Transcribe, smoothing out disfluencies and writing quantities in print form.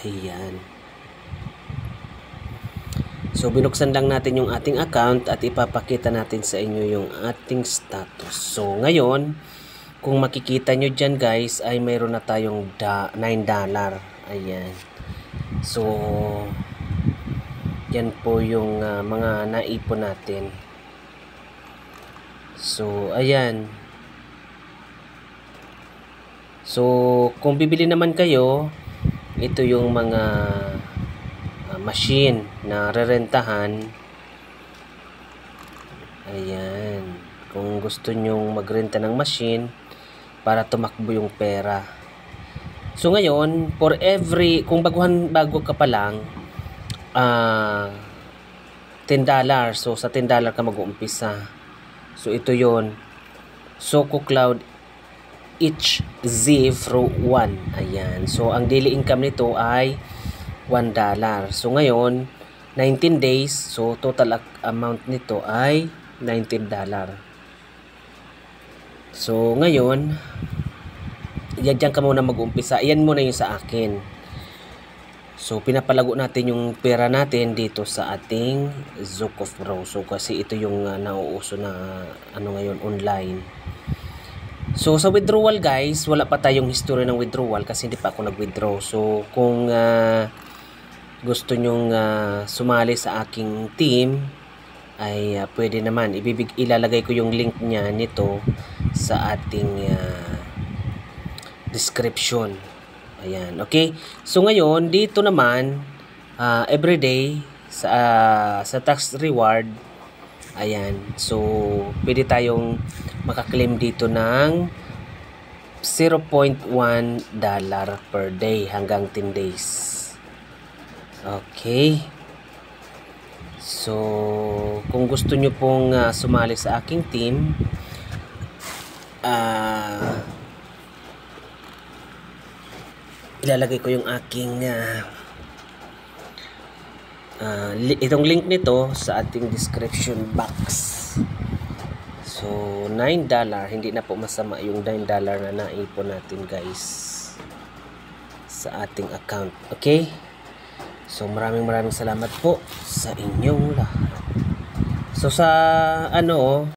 Ayan. So, binuksan lang natin yung ating account at ipapakita natin sa inyo yung ating status. So, ngayon, kung makikita nyo dyan guys, ay mayroon na tayong $9. Ayan. So, yan po yung mga naipon natin. So, ayan. So, kung bibili naman kayo, ito yung mga machine na rerentahan. Ayan. Kung gusto nyong magrenta ng machine para tumakbo yung pera. So, ngayon, for every, kung bago ka pa lang, $10. So, sa $10 ka mag-uumpisa. So, ito yon Soko Cloud each Z01. Ayan. So, ang daily income nito ay $1. So, ngayon, 19 days. So, total amount nito ay $19. So, ngayon, yan dyan ka muna mag-umpisa. Ayan muna yung sa akin. So, pinapalago natin yung pera natin dito sa ating Zocof Bro. So, kasi ito yung nauuso na ngayon online. So, sa withdrawal guys, wala pa tayong history ng withdrawal kasi hindi pa ako nag-withdraw. So, kung gusto nyong sumali sa aking team, ay pwede naman. Ilalagay ko yung link niya nito sa ating description. Ayan, okay? So, ngayon, dito naman, everyday, sa tax reward, ayan. So, pwede tayong makaklaim dito ng $0.1 per day hanggang 10 days. Okay. So, kung gusto nyo pong sumali sa aking team, ilalagay ko yung aking itong link nito sa ating description box. So, $9. Hindi na po masama yung $9 na naipon natin guys sa ating account. Okay? So, maraming salamat po sa inyong lahat. So, sa